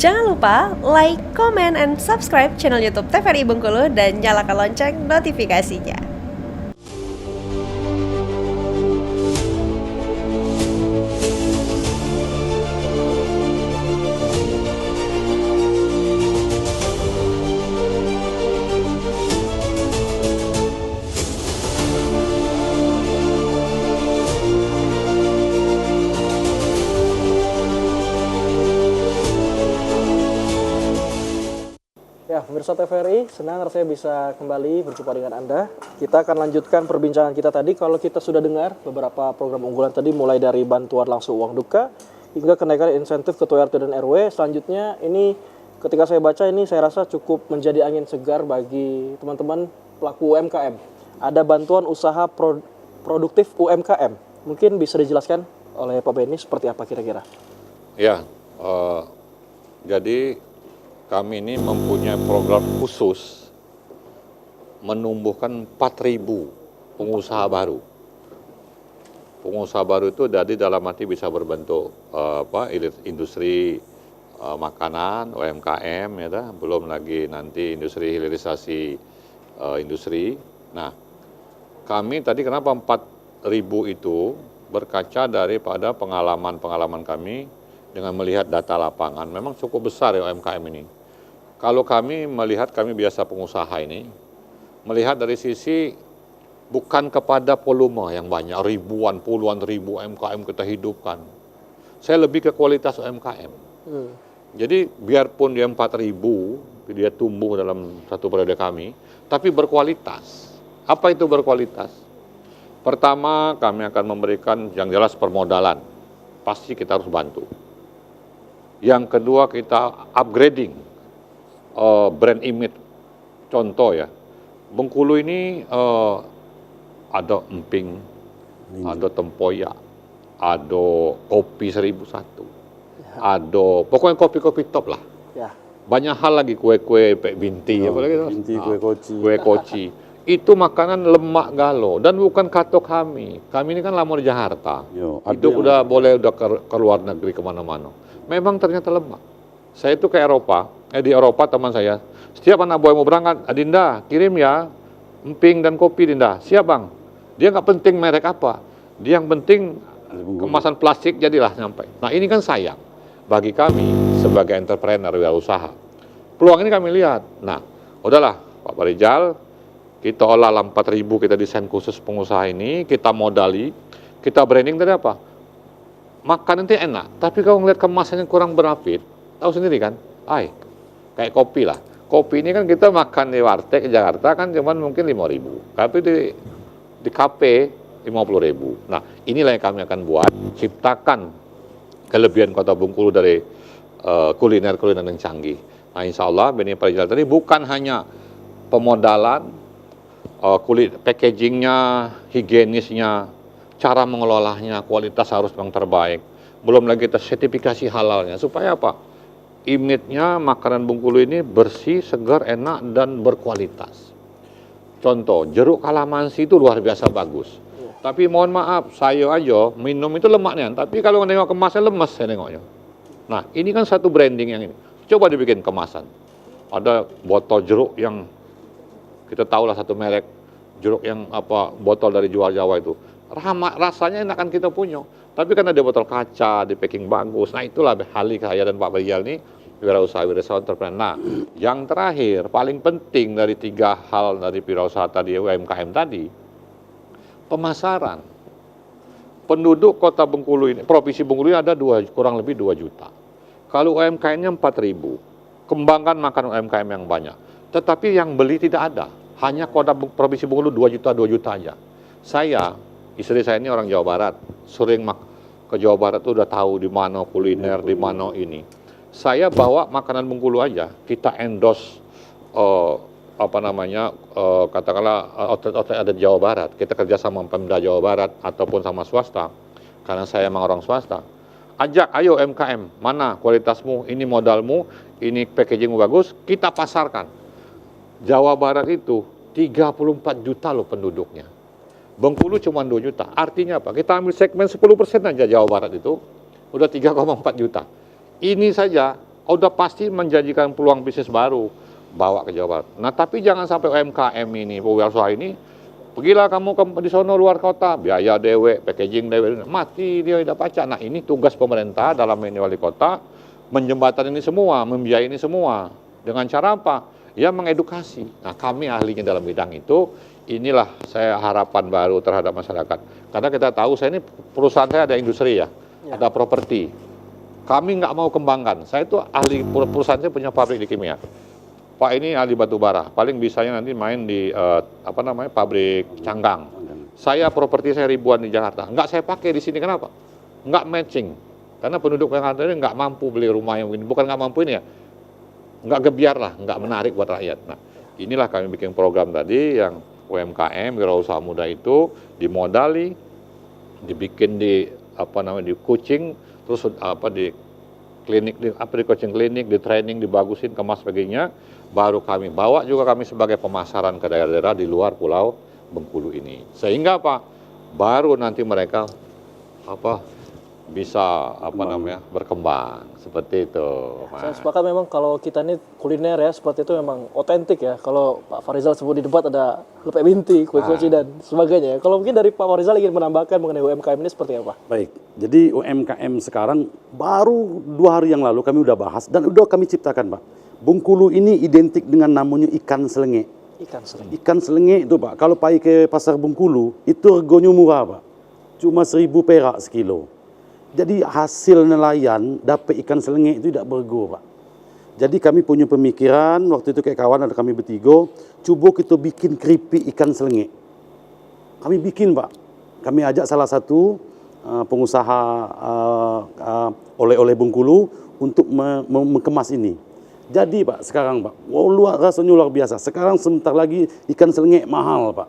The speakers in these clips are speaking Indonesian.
Jangan lupa like, comment, and subscribe channel YouTube TVRI Bengkulu dan nyalakan lonceng notifikasinya. Ya, pemirsa TVRI, senang rasanya bisa kembali berjumpa dengan Anda. Kita akan lanjutkan perbincangan kita tadi. Kalau kita sudah dengar beberapa program unggulan tadi, mulai dari bantuan langsung uang duka, hingga kenaikan insentif ketua RT dan RW. Selanjutnya, ini ketika saya baca ini, saya rasa cukup menjadi angin segar bagi teman-teman pelaku UMKM. Ada bantuan usaha produktif UMKM. Mungkin bisa dijelaskan oleh Pak Benny seperti apa kira-kira? Ya, jadi kami ini mempunyai program khusus menumbuhkan 4.000 pengusaha baru. Pengusaha baru itu jadi dalam arti bisa berbentuk industri makanan, UMKM, ya dah. Belum lagi nanti industri hilirisasi industri. Nah, kami tadi kenapa 4.000 itu berkaca daripada pengalaman kami dengan melihat data lapangan. Memang cukup besar ya UMKM ini. Kalau kami melihat, kami biasa pengusaha ini, melihat dari sisi bukan kepada volume yang banyak, ribuan, puluhan ribu UMKM kita hidupkan. Saya lebih ke kualitas UMKM. Jadi biarpun dia 4.000, dia tumbuh dalam satu periode kami, tapi berkualitas. Apa itu berkualitas? Pertama, kami akan memberikan yang jelas permodalan. Pasti kita harus bantu. Yang kedua, kita upgrading brand image. Contoh ya, Bengkulu ini ada emping, ada tempoyak, ada kopi 1001, ada pokoknya kopi-kopi top lah. Ya. Banyak hal lagi, kue-kue pek binti, binti, kue koci. Kue koci. Itu makanan lemak galo dan bukan katok kami. Kami ini kan lama di Jakarta. Itu udah boleh ke luar negeri kemana-mana. Memang ternyata lemak. Saya itu ke Eropa, di Eropa teman saya, setiap anak buah mau berangkat, Adinda kirim ya emping dan kopi Dinda. Siap bang. Dia nggak penting merek apa, dia yang penting kemasan plastik jadilah nyampe. Nah ini kan sayang bagi kami sebagai entrepreneur wirausaha. Peluang ini kami lihat. Nah udahlah Pak Rijal, kita olah 4.000, kita desain khusus pengusaha ini, kita modali, kita branding tadi apa? Makan itu enak, tapi kalau ngeliat kemasannya kurang berapit, tahu sendiri kan? Kayak kopi lah. Kopi ini kan kita makan di warteg Jakarta kan cuman mungkin 5.000, tapi di kafe 50.000. Nah, inilah yang kami akan buat, ciptakan kelebihan Kota Bengkulu dari kuliner-kuliner yang canggih. Nah, insya Allah Benny Rijal tadi bukan hanya pemodalan, packagingnya, higienisnya, cara mengelolanya, kualitas harus yang terbaik. Belum lagi kita sertifikasi halalnya. Supaya apa? Image-nya makanan Bengkulu ini bersih, segar, enak, dan berkualitas. Contoh, jeruk kalamansi itu luar biasa bagus. Tapi mohon maaf, saya aja minum itu lemaknya. Tapi kalau nengok kemasan lemes saya nengoknya. Nah, ini kan satu branding yang ini. Coba dibikin kemasan. Ada botol jeruk yang kita tahu lah satu merek jeruk yang botol dari jual Jawa itu. Rasanya enakan kita punya. Tapi kan ada botol kaca, di packing bagus. Nah itulah hali saya dan Pak Rijal ini wirausaha entrepreneur. Nah yang terakhir, paling penting dari 3 hal dari wirausaha tadi, UMKM tadi, pemasaran. Penduduk Kota Bengkulu ini, Provinsi Bengkulu ini ada kurang lebih 2 juta. Kalau UMKM-nya 4.000, kembangkan makan UMKM yang banyak. Tetapi yang beli tidak ada. Hanya Kota Provinsi Bengkulu 2 juta aja. Istri saya ini orang Jawa Barat, sering ke Jawa Barat tuh udah tahu di mana kuliner, di mana ini. Saya bawa makanan Bengkulu aja, kita endorse katakanlah outlet ada di Jawa Barat. Kita kerja sama Pemda Jawa Barat ataupun sama swasta, karena saya emang orang swasta. Ajak, ayo UMKM, mana kualitasmu, ini modalmu, ini packagingmu bagus, kita pasarkan. Jawa Barat itu 34 juta loh penduduknya. Bengkulu cuma 2 juta. Artinya apa? Kita ambil segmen 10% aja Jawa Barat itu, udah 3,4 juta. Ini saja udah pasti menjanjikan peluang bisnis baru, bawa ke Jawa Barat. Nah, tapi jangan sampai UMKM ini, pengusaha ini, pergilah kamu di sono luar kota, biaya dewe, packaging dewe, mati dia tidak pacak. Nah, ini tugas pemerintah dalam ini wali kota, menjembatani ini semua, membiayai ini semua. Dengan cara apa? Ya mengedukasi. Nah, kami ahlinya dalam bidang itu, inilah saya harapan baru terhadap masyarakat. Karena kita tahu, saya ini perusahaan saya ada industri ya, ada properti. Kami nggak mau kembangkan. Saya itu ahli, perusahaan saya punya pabrik di kimia. Pak ini ahli batu bara, paling bisanya nanti main di pabrik canggang. Saya properti saya ribuan di Jakarta, nggak saya pakai di sini, kenapa? Nggak matching, karena penduduk Jakarta ini nggak mampu beli rumah yang begini, bukan nggak mampu ini ya, nggak gebiar lah, nggak menarik buat rakyat. Nah, inilah kami bikin program tadi yang UMKM, wirausaha muda itu dimodali, dibikin di di coaching, terus di klinik, di coaching klinik, di training, dibagusin, kemas sebagainya. Baru kami bawa juga kami sebagai pemasaran ke daerah-daerah di luar Pulau Bengkulu ini. Sehingga baru nanti mereka bisa berkembang seperti itu. Saya sepakat memang kalau kita ini kuliner ya seperti itu memang otentik ya. Kalau Pak Farizal sebut di debat ada lepek binti, kue koci dan sebagainya. Kalau mungkin dari Pak Farizal ingin menambahkan mengenai UMKM ini seperti apa? Baik, jadi UMKM sekarang baru 2 hari yang lalu kami udah bahas dan udah kami ciptakan, Pak. Bengkulu ini identik dengan namanya ikan selenge. Ikan selenge. Ikan selenge itu, Pak, kalau pergi ke pasar Bengkulu itu harganya murah, Pak. Cuma 1.000 perak sekilo. Jadi hasil nelayan dapat ikan selenge itu tidak bergo, Pak. Jadi kami punya pemikiran, waktu itu kayak kawan ada kami bertiga, coba kita bikin keripik ikan selenge. Kami bikin, Pak. Kami ajak salah satu pengusaha oleh-oleh Bengkulu untuk mengemas ini. Jadi, Pak, sekarang, Pak, rasanya luar biasa. Sekarang sebentar lagi ikan selenge mahal, Pak.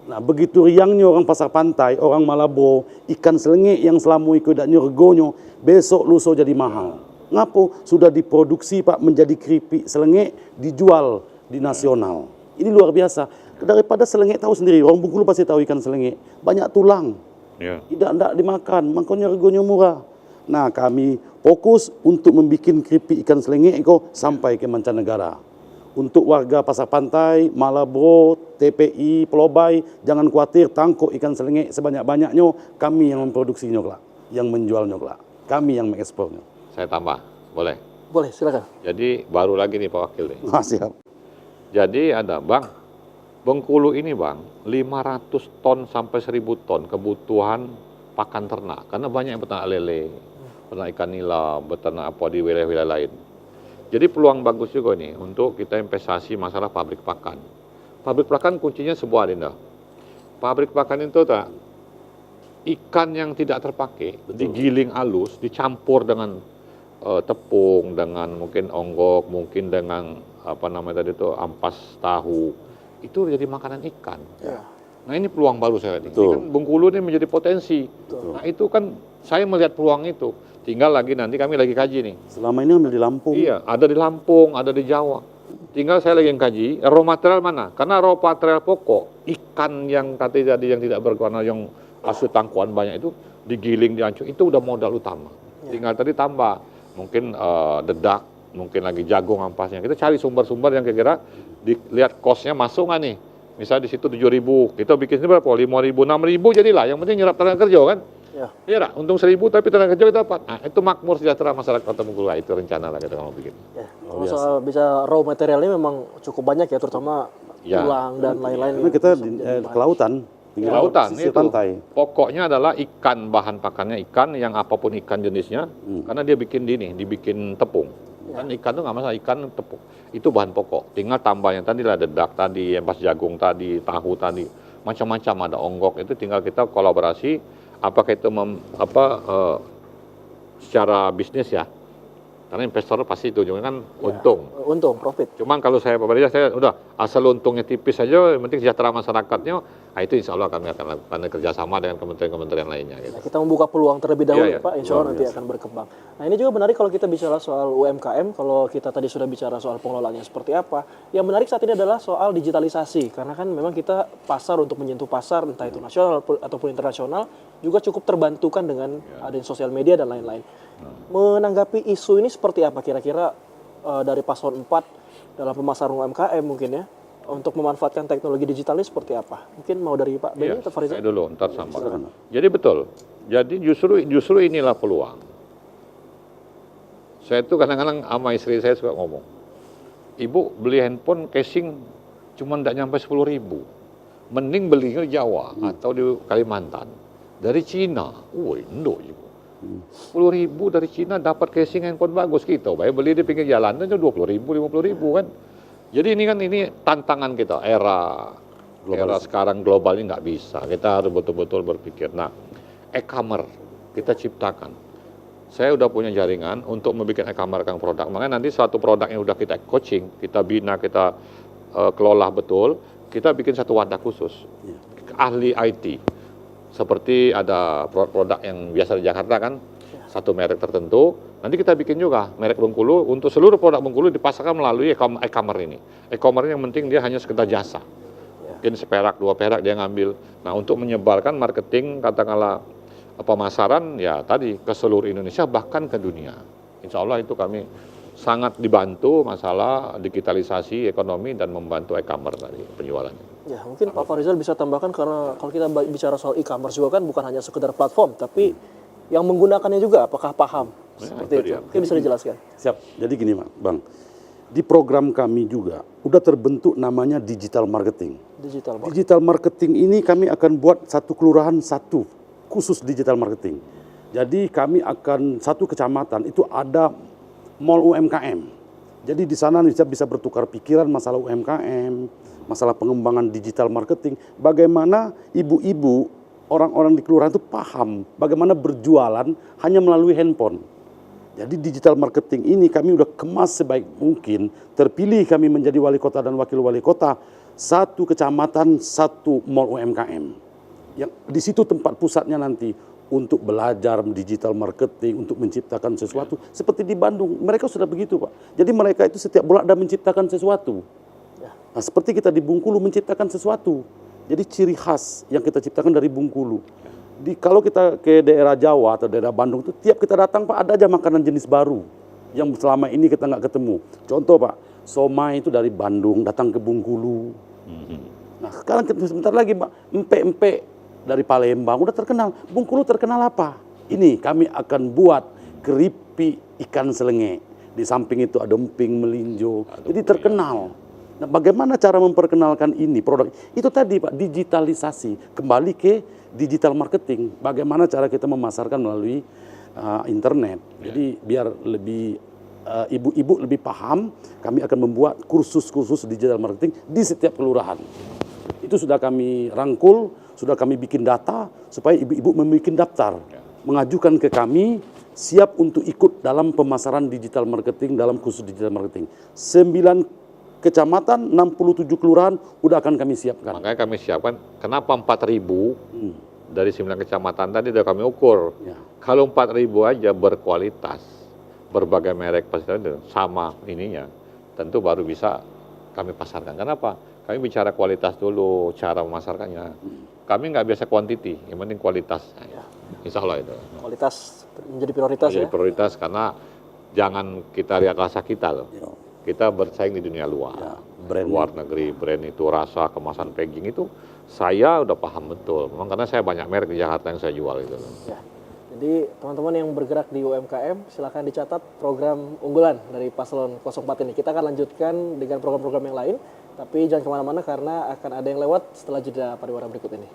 Nah, begitu riangnya orang pasar pantai, orang Malabo, ikan selenge yang selama itu tidak regonya, besok lusa jadi mahal. Ngapo? Sudah diproduksi, Pak, menjadi keripik selenge, dijual di nasional. Ini luar biasa. Daripada selenge tahu sendiri, orang Bengkulu pasti tahu ikan selenge. Banyak tulang, tidak dimakan, makanya regonya murah. Nah, kami fokus untuk membuat keripik ikan selenge itu sampai ke mancanegara. Untuk warga pasar pantai, Malabo, TPI, Pelobay, jangan khawatir, tangkuk ikan selenge sebanyak-banyaknya, kami yang memproduksinya, Kak, yang menjualnya, Kak. Kami yang mengekspornya. Saya tambah, boleh? Boleh, silakan. Jadi baru lagi nih Pak Wakil nih. Siap. Jadi ada, Bang, Bengkulu ini, Bang, 500 ton sampai 1.000 ton kebutuhan pakan ternak. Karena banyak yang peternak lele, peternak ikan nila, peternak di wilayah-wilayah lain. Jadi peluang bagus juga nih untuk kita investasi masalah pabrik pakan. Pabrik pakan kuncinya sebuah adenda. Pabrik pakan itu ikan yang tidak terpakai, digiling halus, dicampur dengan tepung, dengan mungkin onggok, mungkin dengan ampas tahu. Itu jadi makanan ikan. Ya. Nah, ini peluang baru saya lihat. Ini kan Bengkulu ini menjadi potensi. Nah, itu kan saya melihat peluang itu. Tinggal lagi nanti kami lagi kaji nih. Selama ini ambil di Lampung. Iya, ada di Lampung, ada di Jawa. Tinggal saya lagi yang kaji, raw material mana? Karena raw material pokok, ikan yang tadi yang tidak berwarna, yang hasil tangkuan banyak itu, digiling, dihancur, itu udah modal utama. Tinggal tadi tambah, mungkin dedak, mungkin lagi jagung ampasnya. Kita cari sumber-sumber yang kira-kira dilihat cost-nya masuk nggak nih. Misalnya di situ 7.000, kita bikin ini berapa? 5.000, 6.000 jadilah. Yang penting nyerap tenaga kerja kan? Ya. Iya, untung 1.000 tapi tenaga kerja kita dapat. Nah, itu makmur sejahtera masyarakat Kota Bengkulu. Itu rencana lah kita mau bikin. Ya. Kalau soal bisa raw materialnya memang cukup banyak ya, terutama tulang dan lain-lain. Karena kita di kelautan. Di lautan sisi itu pantai. pokoknya adalah ikan, bahan pakannya ikan yang apapun ikan jenisnya, karena dia bikin dibikin tepung. Kan ikan itu nggak masalah, ikan tepung itu bahan pokok. Tinggal tambahnya tadi lah dedak tadi, pas jagung tadi, tahu tadi, macam-macam ada onggok. Itu tinggal kita kolaborasi. Apakah itu secara bisnis ya? Karena investor pasti itu juga kan untung. Untung, profit. Cuman kalau saya udah asal untungnya tipis saja, yang penting sejahtera masyarakatnya, nah itu insya Allah kami akan lakukan kerjasama dengan kementerian-kementerian lainnya. Gitu. Nah, kita membuka peluang terlebih dahulu, Iya, iya. Pak. Insya Allah nanti akan berkembang. Nah, ini juga menarik kalau kita bicara soal UMKM. Kalau kita tadi sudah bicara soal pengelolaannya seperti apa. Yang menarik saat ini adalah soal digitalisasi. Karena kan memang kita pasar untuk menyentuh pasar, entah itu nasional ataupun internasional, juga cukup terbantukan dengan adanya sosial media dan lain-lain. Menanggapi isu ini seperti apa kira-kira dari paslon 4 dalam pemasaran UMKM mungkin ya, untuk memanfaatkan teknologi digital ini seperti apa? Mungkin mau dari Pak Benny atau Farizal? Saya dulu, ntar sampaikan. Jadi betul. Jadi justru inilah peluang. Saya tuh kadang-kadang sama istri saya suka ngomong, Ibu beli handphone casing cuma tidak nyampe 10.000. Mending belinya di Jawa atau di Kalimantan. Dari Cina, woi, Indo juga. 10.000 dari Cina dapat casing handphone bagus, kita bayar beli di pinggir jalan itu 20.000, 50.000 kan. Jadi ini tantangan kita, era sekarang global ini nggak bisa. Kita harus betul-betul berpikir. Nah, e-commerce kita ciptakan. Saya udah punya jaringan untuk membuat e-commerce produk. Makanya nanti suatu produk yang udah kita coaching, kita bina, kita kelola betul, kita bikin satu wadah khusus. Ahli IT. Seperti ada produk yang biasa di Jakarta kan, satu merek tertentu, nanti kita bikin juga merek Bengkulu, untuk seluruh produk Bengkulu dipasarkan melalui e-commerce ini. E-commerce yang penting dia hanya sekedar jasa. Mungkin seperak, 2 perak dia ngambil. Nah, untuk menyebarkan marketing, katakanlah pemasaran, ya tadi ke seluruh Indonesia, bahkan ke dunia. Insya Allah itu kami sangat dibantu masalah digitalisasi ekonomi dan membantu e-commerce tadi penjualannya. Ya, mungkin Pak Farizal bisa tambahkan, karena kalau kita bicara soal e-commerce juga kan bukan hanya sekedar platform, tapi yang menggunakannya juga apakah paham seperti itu. Mungkin bisa dijelaskan. Siap. Jadi gini, Bang. Di program kami juga udah terbentuk namanya digital marketing. Digital marketing ini kami akan buat satu kelurahan satu khusus digital marketing. Jadi kami akan satu kecamatan itu ada mall UMKM. Jadi di sana bisa bertukar pikiran masalah UMKM, masalah pengembangan digital marketing, bagaimana ibu-ibu, orang-orang di kelurahan itu paham bagaimana berjualan hanya melalui handphone. Jadi digital marketing ini kami udah kemas sebaik mungkin, terpilih kami menjadi wali kota dan wakil wali kota, satu kecamatan, satu mall UMKM. Yang di situ tempat pusatnya nanti untuk belajar digital marketing, untuk menciptakan sesuatu. Seperti di Bandung, mereka sudah begitu, Pak. Jadi mereka itu setiap bulan ada menciptakan sesuatu. Nah, seperti kita di Bengkulu menciptakan sesuatu. Jadi ciri khas yang kita ciptakan dari Bengkulu. Kalau kita ke daerah Jawa atau daerah Bandung itu tiap kita datang, Pak, ada aja makanan jenis baru yang selama ini kita nggak ketemu. Contoh, Pak, somai itu dari Bandung datang ke Bengkulu. Nah, sekarang sebentar lagi, Pak, empek-empek dari Palembang udah terkenal. Bengkulu terkenal apa? Ini kami akan buat keripik ikan selenge. Di samping itu ada emping melinjo. Jadi terkenal. Nah, bagaimana cara memperkenalkan ini produk? Itu tadi, Pak, digitalisasi. Kembali ke digital marketing. Bagaimana cara kita memasarkan melalui internet. Jadi biar lebih ibu-ibu lebih paham, kami akan membuat kursus-kursus digital marketing di setiap kelurahan. Itu sudah kami rangkul, sudah kami bikin data supaya ibu-ibu membuat daftar, mengajukan ke kami, siap untuk ikut dalam pemasaran digital marketing dalam kursus digital marketing. 9 kecamatan, 67 kelurahan udah akan kami siapkan. Makanya kami siapkan, kenapa 4.000 dari 9 kecamatan tadi udah kami ukur. Kalau 4.000 aja berkualitas, berbagai merek pasti sama ininya, tentu baru bisa kami pasarkan. Kenapa? Kami bicara kualitas dulu, cara memasarkannya. Kami nggak biasa kuantiti, yang penting kualitas. Insya Allah itu. Kualitas menjadi prioritas menjadi prioritas karena jangan kita lihat rasa kita loh. Kita bersaing di dunia luar. Brand. Luar negeri, brand itu rasa, kemasan packaging itu saya udah paham betul. Memang karena saya banyak merek di Jakarta yang saya jual itu. Ya. Jadi teman-teman yang bergerak di UMKM silakan dicatat program unggulan dari Paslon 04 ini. Kita akan lanjutkan dengan program-program yang lain. Tapi jangan kemana-mana karena akan ada yang lewat setelah jeda pariwara berikut ini.